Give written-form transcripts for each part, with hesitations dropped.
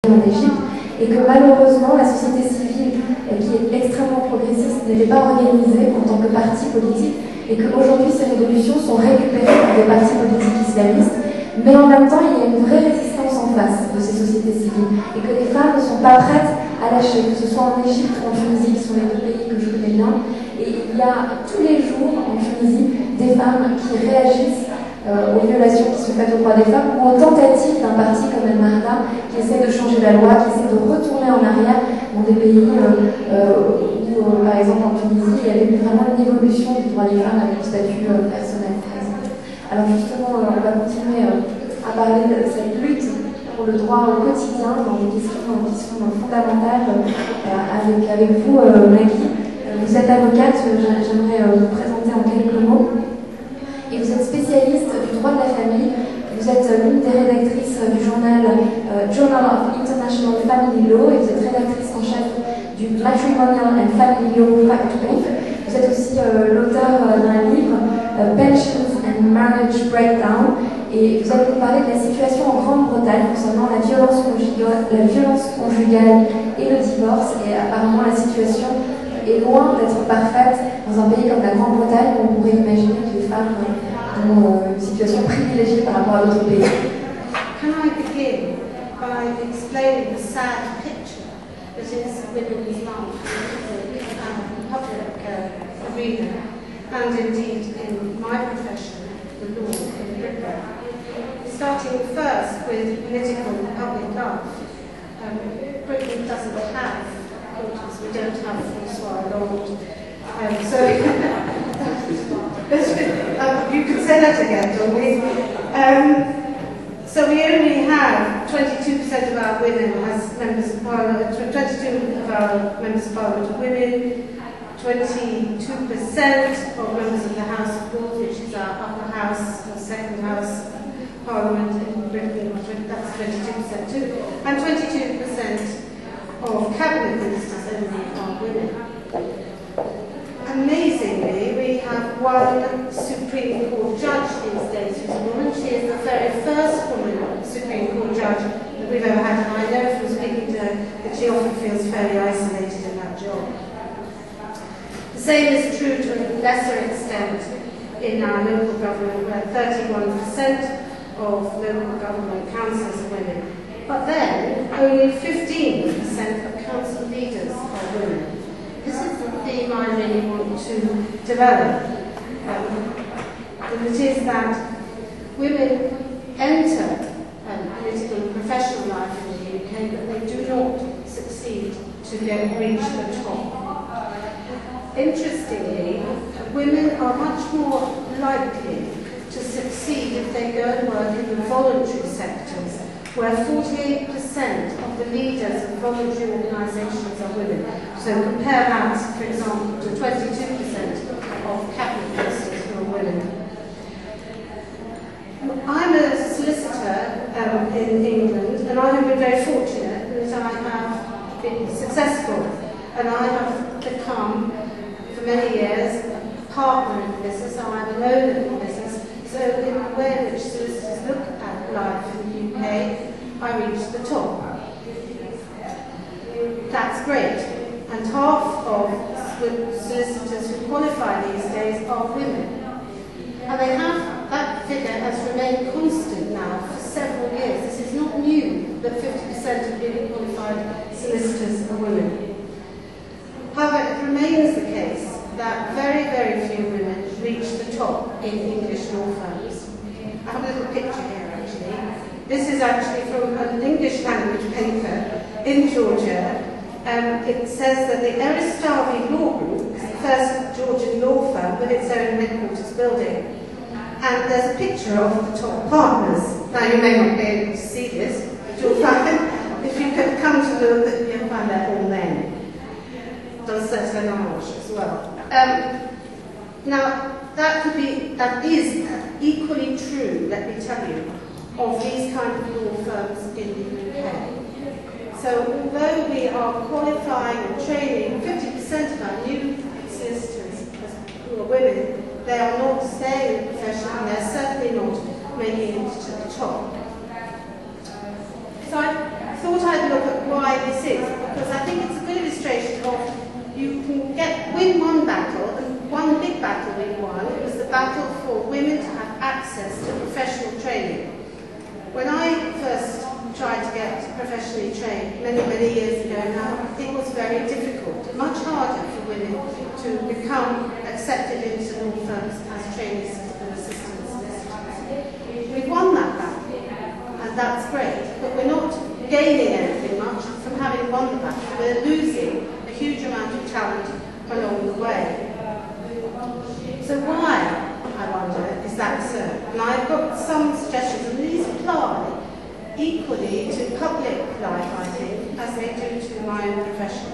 en Égypte, et que malheureusement la société civile, qui est extrêmement progressiste, n'était pas organisée en tant que parti politique, et qu'aujourd'hui ces révolutions sont récupérées par des partis politiques islamistes, mais en même temps il y a une vraie résistance en face de ces sociétés civiles, et que les femmes ne sont pas prêtes à lâcher, que ce soit en Égypte ou en Tunisie, qui sont les deux pays que je connais bien, et il y a tous les jours en Tunisie des femmes qui réagissent aux violations qui sont faites aux droits des femmes, ou aux tentatives d'un parti comme El Mahda qui essaie de changer la loi, qui essaie de retourner en arrière dans des pays où, par exemple en Tunisie, il y avait eu vraiment une évolution du droit des femmes avec le statut personnel, par exemple. Alors justement, on va continuer à parler de cette lutte pour le droit au quotidien, dans des questions qui sont fondamentales avec vous, Maggie. Vous êtes avocate, j'aimerais vous présenter en quelques mots. Et vous êtes spécialiste du droit de la famille. Vous êtes l'une des rédactrices du journal Journal of International Family Law, et vous êtes rédactrice en chef du Matrimonial and Family Law Factory. Vous êtes aussi l'auteur d'un livre, Pensions and Marriage Breakdown, et vous allez nous parler de la situation en Grande-Bretagne concernant la violence conjugale et le divorce. Et apparemment la situation est loin d'être parfaite dans un pays comme la Grande-Bretagne, où on pourrait imaginer que les femmes ont une situation privilégiée par rapport à d'autres pays. Can I begin by explaining the sad picture that is women's life in the public arena, and indeed in my profession, the law in Britain. Starting first with political and public life. Britain doesn't have daughters, we don't have François Hollande. You could say that again, don't we? So we only have 22% of our women as members of parliament, 22 of our members of parliament are women, 22% of members of the House of Lords, which is our upper house, or second house parliament in Britain, that's 22% too, and 22% of cabinet ministers only are women. Amazingly, we have one Supreme Court judge these days who's a woman. She is the very first woman Supreme Court judge that we've ever had, and I know from speaking to her that she often feels fairly isolated in that job. The same is true to a lesser extent in our local government, where 31% of local government councillors are women. But then, only 15% of council leaders are women. This is the theme I really want to develop. And it is that women enter political and professional life in the UK, but they do not succeed to reach the top. Interestingly, women are much more likely to succeed if they go and work in the voluntary sectors, where 48% of the leaders of voluntary organisations are women. So compare that, for example, to 22% of cabinet ministers who are women. I'm a solicitor in England, and I have been very fortunate that I have been successful, and I have become, for many years, a partner in the business, so I'm an owner in the business. So in the way in which solicitors look at life in the UK, I reached the top. That's great. And half of solicitors who qualify these days are women. And that figure has remained constant now for several years. This is not new that 50% of newly qualified solicitors are women. However, it remains the case that very, very few women reach the top in English law firms. I have a little picture here, actually. This is actually from an English language paper in Georgia. It says that the Eristavi Law Group is the first Georgian law firm with its own headquarters building. And there's a picture of the top partners. Now, you may not be able to see this, but you'll find, if you can come to the, you'll find that all then. Dans certain âge as well. Now, that is equally true, let me tell you, of these kind of law firms in the UK. So although we are qualifying and training 50% of our new solicitors who are women, they are not staying in the profession, and they're certainly not making it to the top. So I thought I'd look why this is, because I think it's a good illustration of you can win one battle, and one big battle we won. It was the battle for women to have access to professional training. When I first tried to get professionally trained many years ago now, it was very difficult, much harder for women to become accepted into law firms as trainees and assistant solicitors. We've won that battle, and that's great, but we're not gaining anything much from having won the battle. We're losing a huge amount of talent along the way. So why, I wonder, is that so? And I've got some suggestions, and these apply equally to public life, I think, as they do to my own profession.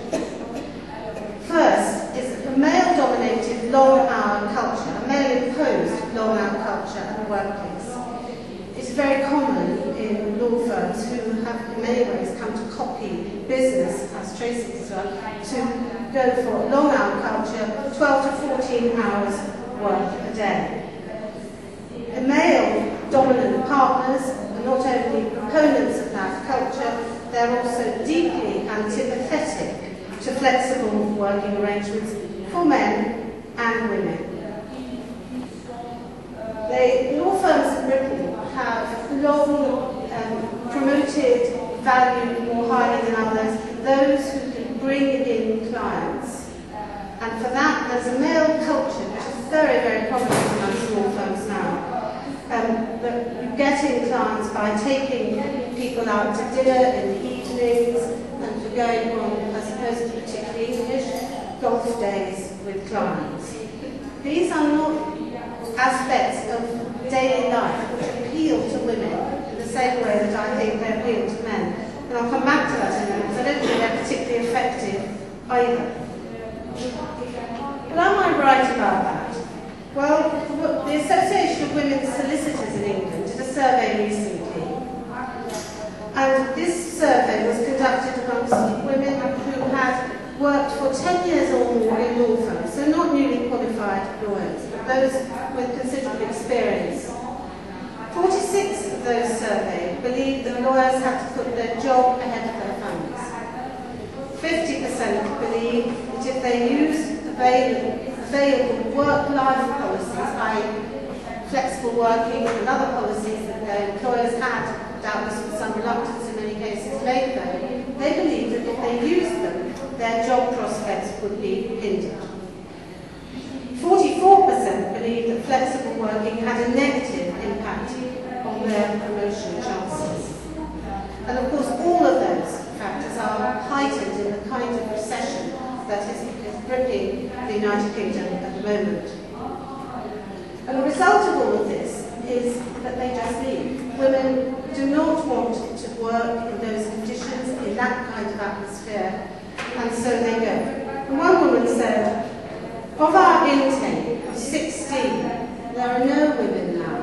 First is a male-dominated long-hour culture, a male-imposed long-hour culture in the workplace. It's very common in law firms who have in many ways come to copy business, as Tracy has done, to go for a long-hour culture, 12 to 14 hours work a day. The male-dominant partners are not only proponents of that culture, they're also deeply antipathetic to flexible working arrangements for men and women. The law firms in Britain have long promoted, valued more highly than others, those who can bring in clients. And for that, there's a male culture which is very, very prominent amongst law firms now. That you get in clients by taking people out to dinner in the evenings and for going on, as opposed to particularly English, golf days with clients. These are not aspects of daily life which appeal to women in the same way that I think they appeal to men. And I'll come back to that in a minute, because I don't think they're particularly effective either. But am I right about that? Well, the Association of Women's Solicitors in England did a survey recently, and this survey was conducted amongst women who had worked for 10 years or more in law firms, so not newly qualified lawyers, but those with considerable experience. 46 of those surveyed believed that lawyers had to put their job ahead of their families. 50% believe that if they used available work-life policies, i.e. flexible working and other policies that their employers had, doubtless with some reluctance in many cases made them, they believed that if they used them, their job prospects would be hindered. 44% believed that flexible working had a negative impact on their promotion chances. And of course, all of those factors are heightened in the kind of recession that is gripping the United Kingdom at the moment. And the result of all of this is that they just leave. Women do not want to work in those conditions, in that kind of atmosphere, and so they go. And one woman said, of our intake of 16, there are no women now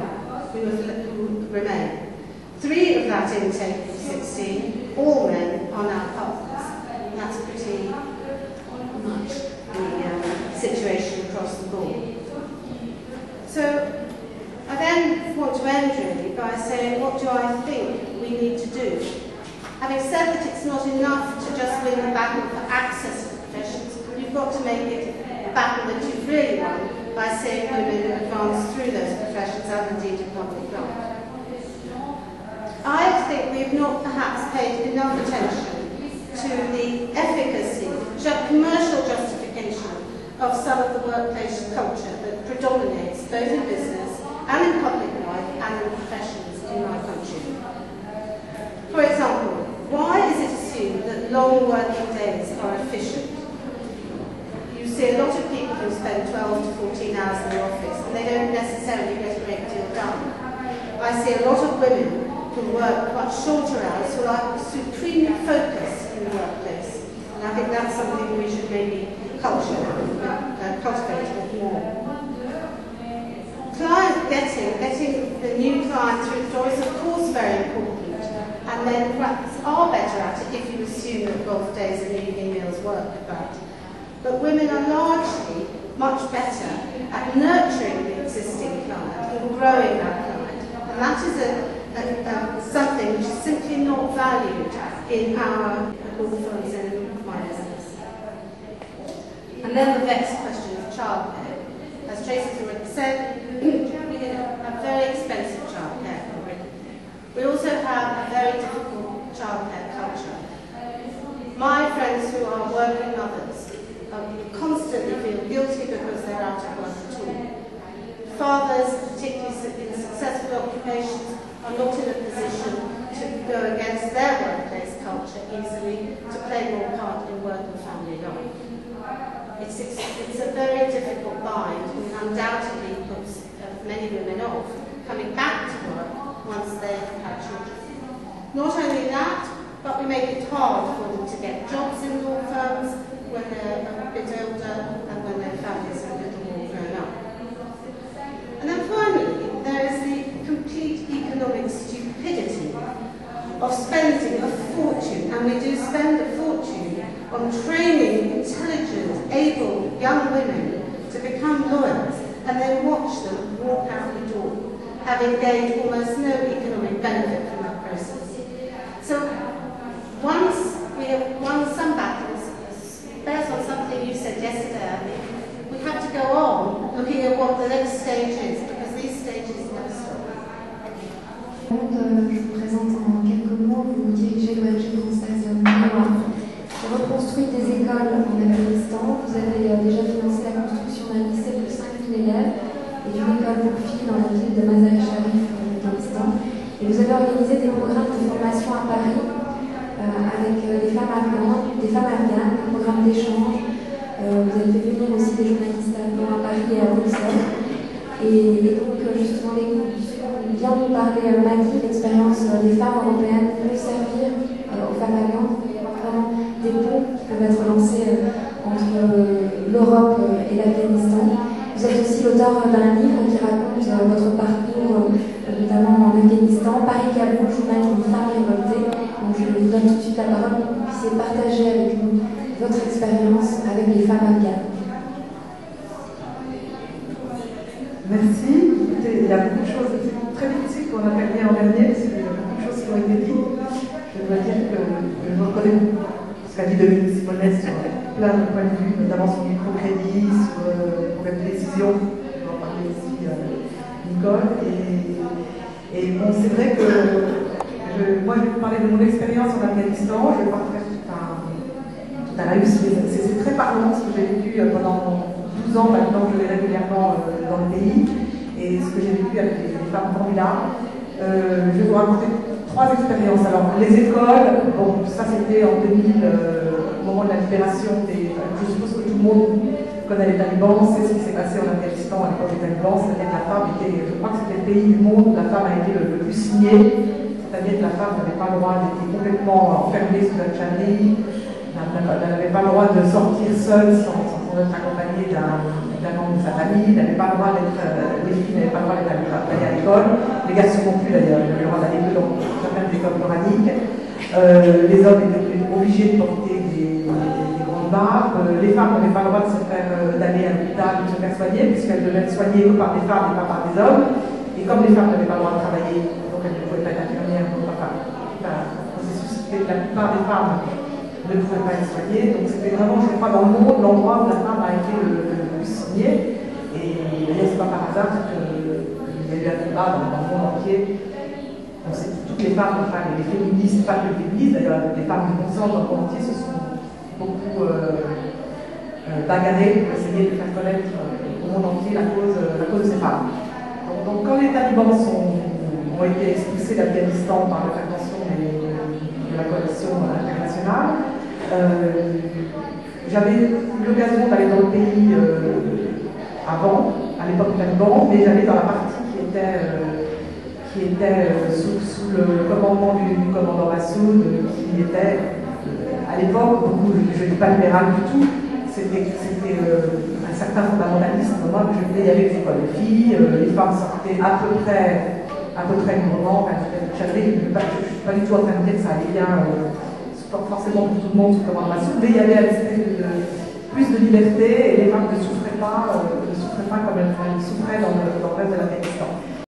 who remain. 3 of that intake of 16, all men, are now partners. And that's pretty much the situation across the board. So I then want to end really by saying, what do I think we need to do? Having said that it's not enough to just win the battle for access to professions, you've got to make it a battle that you've really won by seeing women advance through those professions and indeed in public life. I think we've not perhaps paid enough attention to the efficacy, commercial justification of some of the workplace culture that predominates both in business and in public life and in professions in my country. For example, why is it assumed that long working days are efficient? You see a lot of people who spend 12 to 14 hours in the office and they don't necessarily get a great deal done. I see a lot of women who work much shorter hours who are supremely focused in the workplace. And I think that's something we should maybe cultivate a bit more. Client getting the new client through the door is of course very important, and men perhaps are better at it if you assume that golf days and evening meals work at that. But women are largely much better at nurturing the existing client and growing that client, and that is something which is simply not valued in our law firms and my business. And then the next question of childcare. As Tracy's already said, we have very expensive childcare already. We also have a very difficult childcare culture. My friends who are working mothers constantly feel guilty because they're out of work at all. Fathers, particularly in successful occupations, are not in a position to go against their workplace culture easily, to play more part in work and family life. It's a very difficult bind, and undoubtedly puts many women off coming back to work once they've had children. Not only that, but we make it hard for them to get jobs in law firms when they're a bit older and when their families are a little more grown up. And then finally, there is the complete economic stupidity of spending a fortune, and we do spend a fortune on training intelligent, able young women to become lawyers, and then watch them walk out the door, having gained almost no economic benefit from that process. So once we have won some battles, based on something you said yesterday, I think, we have to go on looking at what the next stage is, because these stages never stop. Je vous présente en quelques mots. Vous dirigez l'ONG française Mémoire, qui reconstruit des écoles en Afghanistan. Vous avez déjà financé la construction d'un lycée de 5000 élèves et d'une école pour filles dans la ville de Mazar-e-Sharif en Afghanistan. Et vous avez organisé des programmes de formation à Paris avec des femmes afghanes, des programmes d'échange. Vous avez fait venir aussi des journalistes afghans à Paris et à Bruxelles. Et donc, justement, les groupes du Sud vient nous parler, Maggie, l'expérience des femmes européennes peut servir aux femmes afghanes. Il y a vraiment des ponts qui peuvent être lancés entre l'Europe et l'Afghanistan. Vous êtes aussi l'auteur d'un livre qui raconte votre parcours, notamment en Afghanistan, Paris-Kaboul, journal d'une femme révoltée. Donc, je vous donne tout de suite la parole pour que vous puissiez partager avec nous votre expérience avec les femmes afghanes. Merci. Écoutez, il y a beaucoup de choses très difficiles qu'on a terminé en dernier, parce qu'il y a beaucoup de choses qui ont été dites. Je dois dire que je reconnais ce qu'a dit Dominique Simonet sur plein de points de vue, notamment sur le microcrédit, sur les problèmes de décision. On va en parler aussi Nicole. Et bon, c'est vrai que moi, je vais vous parler de mon expérience en Afghanistan. Je ne vais pas faire tout un laïus, mais c'est très parlant ce que j'ai vécu pendant 12 ans maintenant que je vais régulièrement dans le pays et ce que j'ai vécu avec les femmes formidables. Je vais vous raconter 3 expériences. Alors, les écoles, bon, ça c'était en 2000, au moment de la libération des. Je suppose que tout le monde connaît les talibans, sait ce qui s'est passé en Afghanistan à l'époque des talibans, c'est-à-dire que la femme était, je crois que c'était le pays du monde où la femme a été le plus signée, c'est-à-dire que la femme n'avait pas le droit d'être complètement enfermée sous la tchannerie. Elle n'avait pas le droit de sortir seule sans être accompagnée d'un membre de sa famille. Elle n'avait pas le droit d'être. Les filles n'avaient pas le droit d'aller à l'école. Les garçons non plus d'ailleurs. Ils n'avaient le droit d'aller que dans certaines écoles coraniques. Les hommes étaient obligés de porter des grandes barbes. Les femmes n'avaient pas le droit d'aller à l'hôpital ou de se faire soigner, puisqu'elles devaient être soignées que par des femmes et pas par des hommes. Et comme les femmes n'avaient pas le droit de travailler, donc elles ne pouvaient pas être infirmières, donc la plupart des femmes ne pouvaient pas être soignées. Donc c'était vraiment, je crois, dans le monde, l'endroit où la femme a été le plus signée. Et d'ailleurs, c'est pas par hasard qu'il y a eu un débat dans le monde entier. On sait que toutes les femmes, enfin les féministes, pas que les féministes, d'ailleurs, les femmes de bon sens dans le monde entier se sont beaucoup bagarrées pour essayer de faire connaître au monde entier la cause de ces femmes. Donc quand les talibans ont été expulsés d'Afghanistan par l'intervention de la coalition internationale, j'avais eu l'occasion d'aller dans le pays avant, à l'époque du Taliban, mais j'allais dans la partie qui était sous le commandement du commandant Massoud, qui était à l'époque, je ne dis pas libéral du tout, c'était un certain fondamentalisme. Moi, je venais, il y avait des écoles de filles, les femmes sortaient à peu près librement. Je ne suis pas du tout en train de dire que ça allait bien. Forcément pour tout le monde sous commande Massoud, mais il y avait plus de liberté et les femmes ne souffraient pas comme elles souffraient dans le reste de l'Afghanistan.